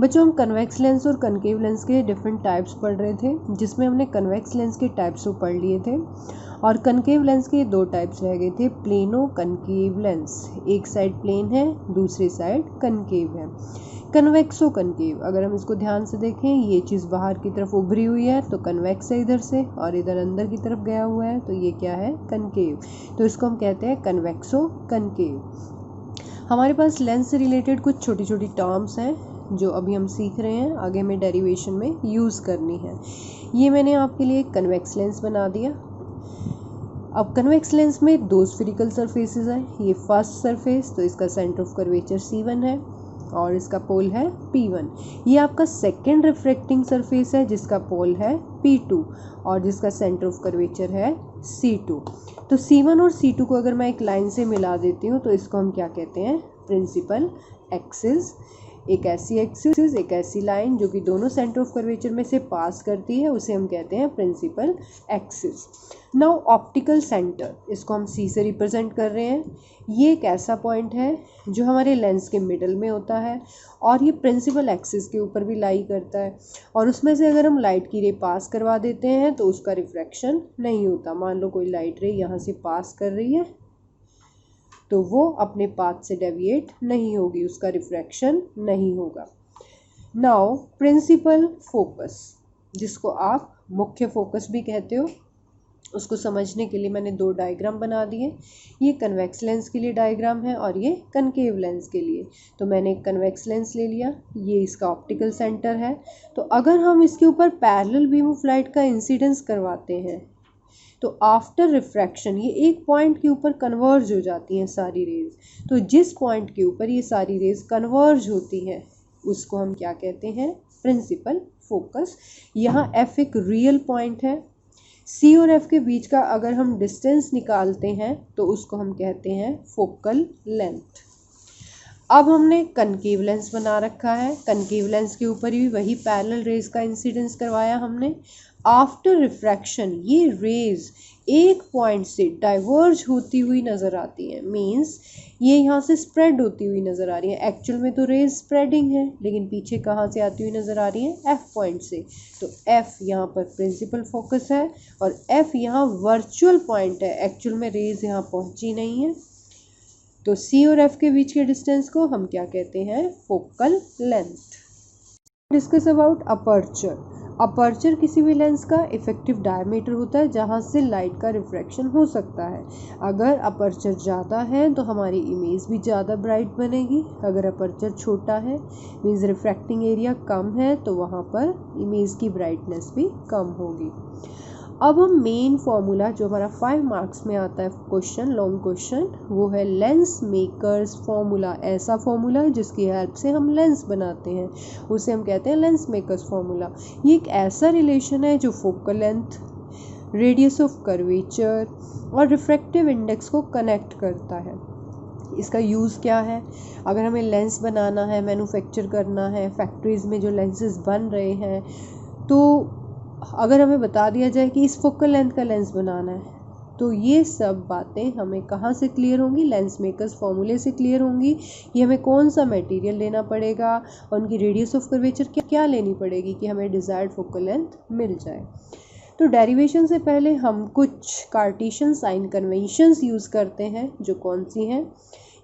बच्चों, हम convex lens और कनकेव लेंस के डिफरेंट टाइप्स पढ़ रहे थे, जिसमें हमने कन्वेक्स लेंस के टाइप्स को पढ़ लिए थे और कनकेव लेंस के दो टाइप्स रह गए थे, प्लेनो कनकेव लेंस। एक साइड प्लेन है, दूसरी साइड कनकेव है। कन्वेक्सो कनकेव, अगर हम इसको ध्यान से देखें, ये चीज़ बाहर की तरफ उभरी हुई है तो कन्वेक्स है इधर से, और इधर अंदर की तरफ गया हुआ है तो ये क्या है, कनकेव। तो इसको हम कहते हैं कन्वेक्सो कनकेव। हमारे पास लेंस से रिलेटेड कुछ छोटी छोटी टर्म्स हैं जो अभी हम सीख रहे हैं, आगे हमें डेरिवेशन में यूज़ करनी है। ये मैंने आपके लिए एक कन्वेक्स लेंस बना दिया। अब कन्वेक्स लेंस में दो स्फेरिकल सरफेसेस हैं। ये फर्स्ट सरफेस, तो इसका सेंटर ऑफ कर्वेचर C1 है और इसका पोल है P1। ये आपका सेकेंड रिफ्रैक्टिंग सरफेस है जिसका पोल है P2 और जिसका सेंटर ऑफ कर्वेचर है C2। तो C1 और C2 को अगर मैं एक लाइन से मिला देती हूँ तो इसको हम क्या कहते हैं, प्रिंसिपल एक्सिस। एक ऐसी एक्सिस, एक ऐसी लाइन जो कि दोनों सेंटर ऑफ कर्वेचर में से पास करती है, उसे हम कहते हैं principal axis. Now optical centre, इसको हम C से रिप्रेजेंट कर रहे हैं। ये एक ऐसा पॉइंट है जो हमारे लेंस के मिडल में होता है और ये प्रिंसिपल एक्सिस के ऊपर भी लाई करता है, और उसमें से अगर हम लाइट की रे पास करवा देते हैं तो उसका रिफ्रैक्शन नहीं होता। मान लो कोई लाइट रे यहाँ से पास कर रही है तो वो अपने पाथ से डेविएट नहीं होगी, उसका रिफ्रैक्शन नहीं होगा। नाउ प्रिंसिपल फोकस, जिसको आप मुख्य फोकस भी कहते हो, उसको समझने के लिए मैंने दो डायग्राम बना दिए। ये कन्वेक्स लेंस के लिए डायग्राम है और ये कनकेव लेंस के लिए। तो मैंने एक कन्वेक्स लेंस ले लिया, ये इसका ऑप्टिकल सेंटर है। तो अगर हम इसके ऊपर पैरेलल बीम ऑफ लाइट का इंसिडेंस करवाते हैं तो आफ्टर रिफ्रैक्शन ये एक पॉइंट के ऊपर कन्वर्ज हो जाती हैं सारी रेज। तो जिस पॉइंट के ऊपर ये सारी रेज कन्वर्ज होती हैं उसको हम क्या कहते हैं, प्रिंसिपल फोकस। यहाँ F एक रियल पॉइंट है। C और F के बीच का अगर हम डिस्टेंस निकालते हैं तो उसको हम कहते हैं फोकल लेंथ। अब हमने कनकेव लेंस बना रखा है, कनकेव लेंस के ऊपर भी वही पैरेलल रेज का इंसिडेंस करवाया हमने। आफ्टर रिफ्रैक्शन ये रेज एक पॉइंट से डाइवर्ज होती हुई नज़र आती है, मींस ये यहाँ से स्प्रेड होती हुई नज़र आ रही है। एक्चुअल में तो रेज स्प्रेडिंग है, लेकिन पीछे कहाँ से आती हुई नज़र आ रही है, F पॉइंट से। तो F यहाँ पर प्रिंसिपल फोकस है और F यहाँ वर्चुअल पॉइंट है, एक्चुअल में रेज यहाँ पहुँची नहीं है। तो C और F के बीच के डिस्टेंस को हम क्या कहते हैं, focal length. Discuss about aperture. Aperture किसी भी लेंस का इफेक्टिव डायमीटर होता है जहाँ से लाइट का रिफ्रैक्शन हो सकता है। अगर अपर्चर ज़्यादा है तो हमारी इमेज भी ज़्यादा ब्राइट बनेगी। अगर अपर्चर छोटा है मीन्स रिफ्रैक्टिंग एरिया कम है तो वहाँ पर इमेज की ब्राइटनेस भी कम होगी। अब हम मेन फॉर्मूला जो हमारा 5 मार्क्स में आता है क्वेश्चन, लॉन्ग क्वेश्चन, वो है लेंस मेकर्स फॉर्मूला। ऐसा फॉर्मूला जिसकी हेल्प से हम लेंस बनाते हैं उसे हम कहते हैं लेंस मेकर्स फॉर्मूला। ये एक ऐसा रिलेशन है जो focal length, radius of curvature और रिफ्रैक्टिव इंडेक्स को कनेक्ट करता है। इसका यूज़ क्या है, अगर हमें लेंस बनाना है, मैन्युफैक्चर करना है, फैक्ट्रीज़ में जो लेंसेज बन रहे हैं, तो अगर हमें बता दिया जाए कि इस फोकल लेंथ का लेंस बनाना है तो ये सब बातें हमें कहाँ से क्लियर होंगी, लेंस मेकर्स फॉर्मूले से क्लियर होंगी। ये हमें कौन सा मटेरियल लेना पड़ेगा और उनकी रेडियस ऑफ कर्वेचर क्या लेनी पड़ेगी कि हमें डिज़ायर्ड फोकल लेंथ मिल जाए। तो डेरिवेशन से पहले हम कुछ कार्टेशियन साइन कन्वेंशंस यूज़ करते हैं, जो कौन सी हैं,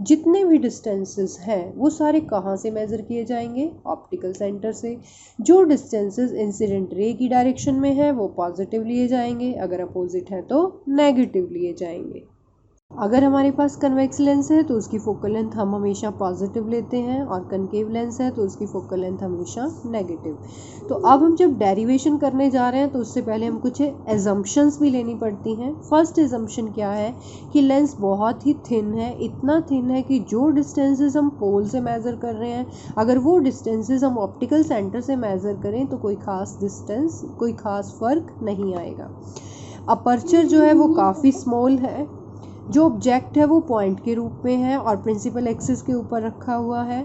जितने भी डिस्टेंसेस हैं वो सारे कहाँ से मेज़र किए जाएंगे, ऑप्टिकल सेंटर से। जो डिस्टेंसेस इंसिडेंट रे की डायरेक्शन में है वो पॉजिटिव लिए जाएंगे, अगर अपोजिट है तो नेगेटिव लिए जाएंगे। अगर हमारे पास कन्वेक्स लेंस है तो उसकी फोकल लेंथ हम हमेशा पॉजिटिव लेते हैं और कनकेव लेंस है तो उसकी फोकल लेंथ हमेशा नेगेटिव। तो अब हम जब डेरिवेशन करने जा रहे हैं तो उससे पहले हम कुछ एजम्पशंस भी लेनी पड़ती हैं। फर्स्ट एजम्पशन क्या है कि लेंस बहुत ही थिन है, इतना थिन है कि जो डिस्टेंसेस हम पोल से मेज़र कर रहे हैं अगर वो डिस्टेंसेस हम ऑप्टिकल सेंटर से मेज़र करें तो कोई ख़ास फ़र्क नहीं आएगा। अपर्चर जो है वो काफ़ी स्मॉल है, जो ऑब्जेक्ट है वो पॉइंट के रूप में है और प्रिंसिपल एक्सिस के ऊपर रखा हुआ है।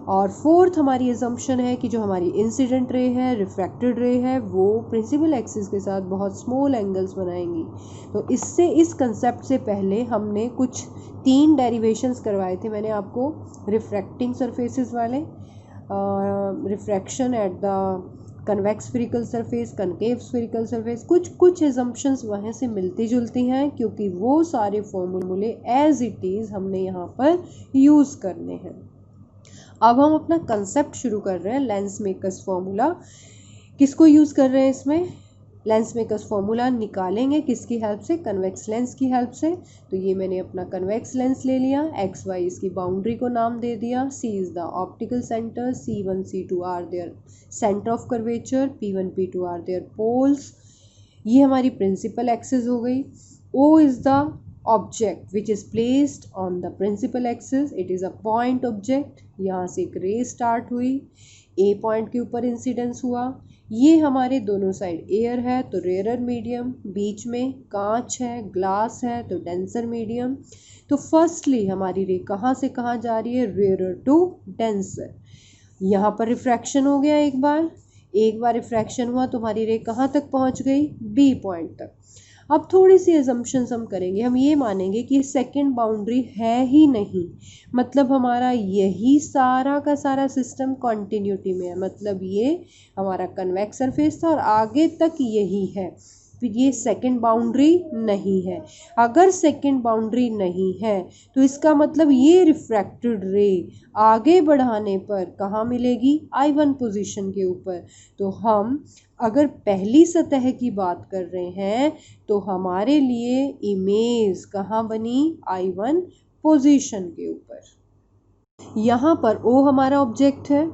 और फोर्थ हमारी असम्पशन है कि जो हमारी इंसिडेंट रे है, रिफ्रैक्टेड रे है, वो प्रिंसिपल एक्सिस के साथ बहुत स्मॉल एंगल्स बनाएंगी। तो इससे, इस कंसेप्ट से पहले हमने कुछ 3 डेरिवेशंस करवाए थे मैंने आपको रिफ्रैक्टिंग सरफेसेस वाले, refraction at the convex spherical surface, concave spherical surface, कुछ एजम्पशंस वहाँ से मिलती जुलती हैं क्योंकि वो सारे फॉर्मूले एज इट इज़ हमने यहाँ पर यूज़ करने हैं। अब हम अपना कंसेप्ट शुरू कर रहे हैं। लेंस मेकर्स फॉर्मूला किसको यूज़ कर रहे हैं इसमें? लेंस मेकर्स फॉर्मूला निकालेंगे किसकी हेल्प से? कन्वेक्स लेंस की हेल्प से। तो ये मैंने अपना कन्वेक्स लेंस ले लिया, एक्स वाई इसकी बाउंड्री को नाम दे दिया, C is the optical centre, C1 C2 are their centre of curvature, P1 P2 are their poles. ये हमारी प्रिंसिपल एक्सिस हो गई। O is the object which is placed on the principal axis, it is a point object. यहाँ से एक रे start हुई, ए point के ऊपर इंसिडेंस हुआ। ये हमारे दोनों साइड एयर है तो रेयर मीडियम, बीच में कांच है, ग्लास है तो डेंसर मीडियम। तो फर्स्टली हमारी रे कहाँ से कहाँ जा रही है? Rare to denser. यहाँ पर रिफ्रैक्शन हो गया एक बार रिफ्रैक्शन हुआ तो हमारी रे कहाँ तक पहुँच गई? बी पॉइंट तक। अब थोड़ी सी एजम्पशंस हम करेंगे, हम ये मानेंगे कि सेकंड बाउंड्री है ही नहीं, मतलब हमारा यही सारा का सारा सिस्टम कॉन्टिन्यूटी में है, मतलब ये हमारा कन्वेक्स सरफेस था और आगे तक यही है, फिर ये सेकंड बाउंड्री नहीं है। अगर सेकंड बाउंड्री नहीं है तो इसका मतलब ये रिफ्रैक्टेड रे आगे बढ़ाने पर कहाँ मिलेगी? I1 पोजीशन के ऊपर। तो हम अगर पहली सतह की बात कर रहे हैं तो हमारे लिए इमेज कहाँ बनी? I1 पोजीशन के ऊपर। यहाँ पर O हमारा ऑब्जेक्ट है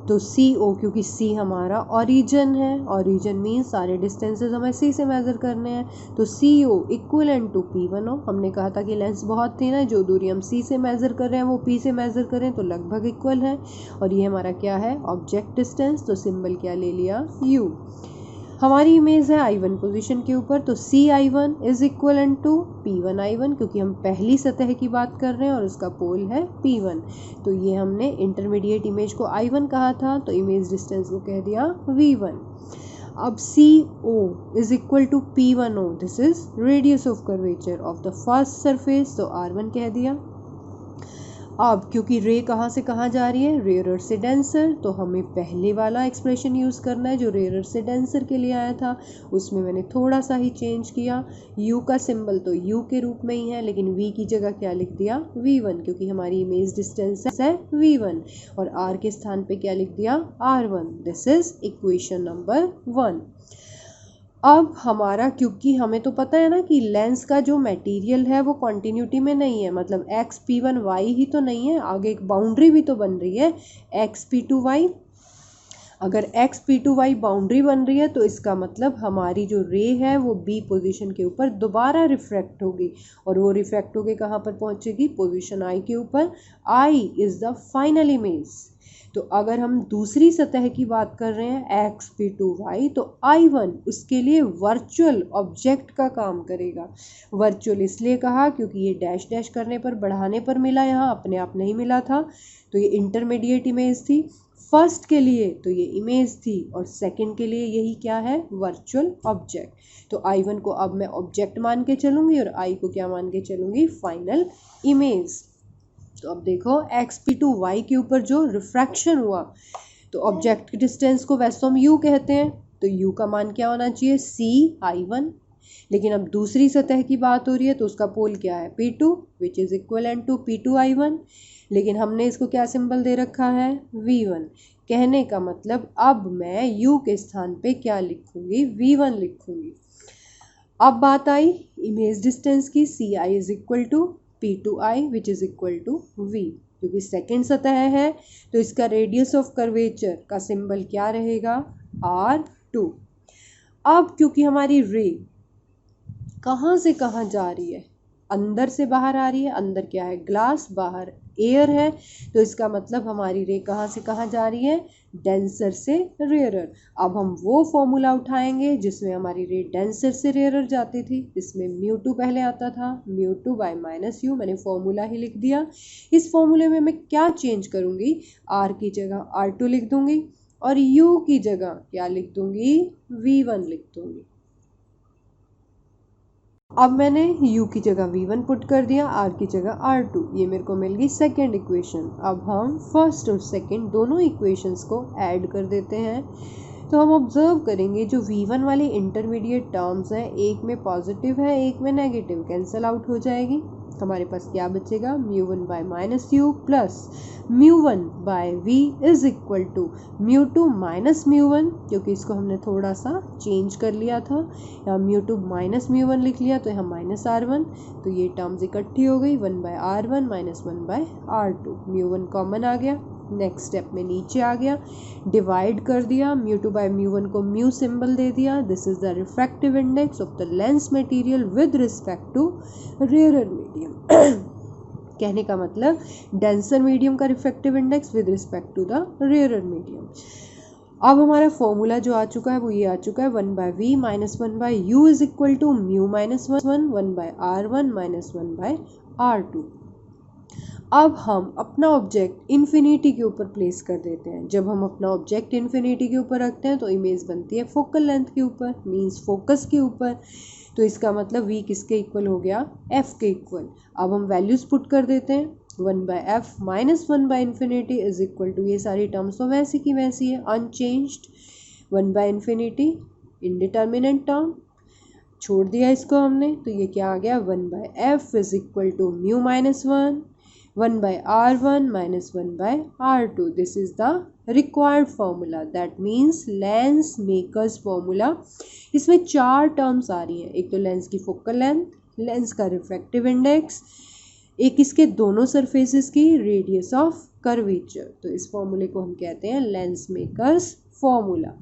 तो CO, क्योंकि C हमारा ओरिजिन है, ओरिजिन मीन्स सारे डिस्टेंसेस हमें C से मेज़र करने हैं, तो CO इक्वलेंट टू P1 हो। हमने कहा था कि लेंस बहुत थी ना, जो दूरी हम C से मेज़र कर रहे हैं वो P से मेज़र करें तो लगभग इक्वल है। और ये हमारा क्या है? Object distance. तो सिंबल क्या ले लिया? U। हमारी इमेज है I1 पोजीशन के ऊपर तो CI1 is equal to P1 I1, क्योंकि हम पहली सतह की बात कर रहे हैं और उसका पोल है P1। तो ये हमने इंटरमीडिएट इमेज को I1 कहा था तो इमेज डिस्टेंस को कह दिया V1। अब CO is equal to P1O, this is radius of curvature of the first surface, तो R1 कह दिया। अब क्योंकि रे कहाँ से कहाँ जा रही है? रेयर से डेंसर, तो हमें पहले वाला एक्सप्रेशन यूज़ करना है जो रेयर से डेंसर के लिए आया था, उसमें मैंने थोड़ा सा ही चेंज किया। U का सिंबल तो U के रूप में ही है, लेकिन V की जगह क्या लिख दिया? V1, क्योंकि हमारी इमेज डिस्टेंस है V1। और R के स्थान पे क्या लिख दिया? R1। This is equation number 1। अब हमारा, क्योंकि हमें तो पता है ना कि लेंस का जो मटेरियल है वो कॉन्टिन्यूटी में नहीं है, मतलब XP1Y ही तो नहीं है, आगे एक बाउंड्री भी तो बन रही है XP2Y। अगर XP2Y बाउंड्री बन रही है तो इसका मतलब हमारी जो रे है वो B पोजीशन के ऊपर दोबारा रिफ्रैक्ट होगी और वो रिफ्रैक्ट होके कहाँ पर पहुँचेगी? पोजीशन I के ऊपर। I is the final image. तो अगर हम दूसरी सतह की बात कर रहे हैं XP2Y तो I1 उसके लिए वर्चुअल ऑब्जेक्ट का काम करेगा। वर्चुअल इसलिए कहा क्योंकि ये डैश डैश करने पर, बढ़ाने पर मिला, यहाँ अपने आप नहीं मिला था, तो ये इंटरमीडिएट इमेज थी। फर्स्ट के लिए तो ये इमेज थी और सेकंड के लिए यही क्या है? Virtual object. तो I1 को अब मैं ऑब्जेक्ट मान के चलूँगी और I को क्या मान के चलूँगी? Final image. तो अब देखो XP2Y के ऊपर जो रिफ्रैक्शन हुआ तो ऑब्जेक्ट की डिस्टेंस को वैसे हम U कहते हैं, तो U का मान क्या होना चाहिए? CI1। लेकिन अब दूसरी सतह की बात हो रही है तो उसका पोल क्या है? P2 which is equivalent to P2I1, लेकिन हमने इसको क्या सिंबल दे रखा है? V1। कहने का मतलब अब मैं U के स्थान पे क्या लिखूंगी? V1 लिखूंगी। अब बात आई इमेज डिस्टेंस की, CI is equal to P2I which is equal to V। क्योंकि सेकेंड सतह है तो इसका रेडियस ऑफ कर्वेचर का सिंबल क्या रहेगा? R2। अब क्योंकि हमारी रे कहाँ से कहाँ जा रही है? अंदर से बाहर आ रही है, अंदर क्या है? ग्लास, बाहर एयर है, तो इसका मतलब हमारी रे कहाँ से कहाँ जा रही है? डेंसर से रेयरर। अब हम वो फॉर्मूला उठाएंगे जिसमें हमारी रे डेंसर से रेयरर जाती थी, इसमें μ2 पहले आता था, μ2 बाय माइनस यू, मैंने फॉर्मूला ही लिख दिया। इस फॉर्मूले में मैं क्या चेंज करूँगी? R की जगह R2 लिख दूँगी और U की जगह क्या लिख दूँगी? V1 लिख दूँगी। अब मैंने u की जगह v1 पुट कर दिया, r की जगह r2, ये मेरे को मिल गई सेकेंड इक्वेशन। अब हम फर्स्ट और सेकेंड दोनों इक्वेशंस को ऐड कर देते हैं। तो हम ऑब्जर्व करेंगे जो v1 वाली इंटरमीडिएट टर्म्स हैं, एक में पॉजिटिव है एक में नेगेटिव, कैंसिल आउट हो जाएगी। हमारे पास क्या बचेगा, mu one by minus u plus mu one by v is equal to mu two minus mu one, क्योंकि इसको हमने थोड़ा सा चेंज कर लिया था, यहाँ म्यू2 माइनस म्यू1 लिख लिया तो यहाँ माइनस r1, तो ये टर्म्स इकट्ठी हो गई, 1 by r1 minus 1 by r2, म्यू1 कॉमन आ गया। नेक्स्ट स्टेप में नीचे आ गया, डिवाइड कर दिया, म्यू2 बाय म्यू1 को म्यू सिंबल दे दिया, this is the refractive index of the lens material with respect to rarer medium. कहने का मतलब डेंसर मीडियम का refractive index with respect to the rarer medium. अब हमारा फॉर्मूला जो आ चुका है वो ये आ चुका है, 1 by v minus 1 by u is equal to mu minus 1 by r1 minus 1 by r2। अब हम अपना ऑब्जेक्ट इन्फिनिटी के ऊपर प्लेस कर देते हैं। जब हम अपना ऑब्जेक्ट इन्फिनिटी के ऊपर रखते हैं तो इमेज बनती है फोकल लेंथ के ऊपर, मींस फोकस के ऊपर। तो इसका मतलब v किसके इक्वल हो गया, f के इक्वल। अब हम वैल्यूज पुट कर देते हैं, 1 by f minus 1 by infinity is equal to, ये सारी टर्म्स तो वैसी की वैसी है, unchanged. 1 by infinity indeterminate term, छोड़ दिया इसको हमने, तो ये क्या आ गया, 1 by f is equal to mu minus 1 by r1 minus 1 by r2. This is the required formula. That means lens makers formula. इसमें 4 टर्म्स आ रही हैं, एक तो लेंस की फोकल लेंथ, लेंस का रिफ्रैक्टिव इंडेक्स, एक इसके दोनों सरफेसेस की रेडियस ऑफ कर्वेचर। तो इस फॉर्मूले को हम कहते हैं लेंस मेकर्स फॉर्मूला।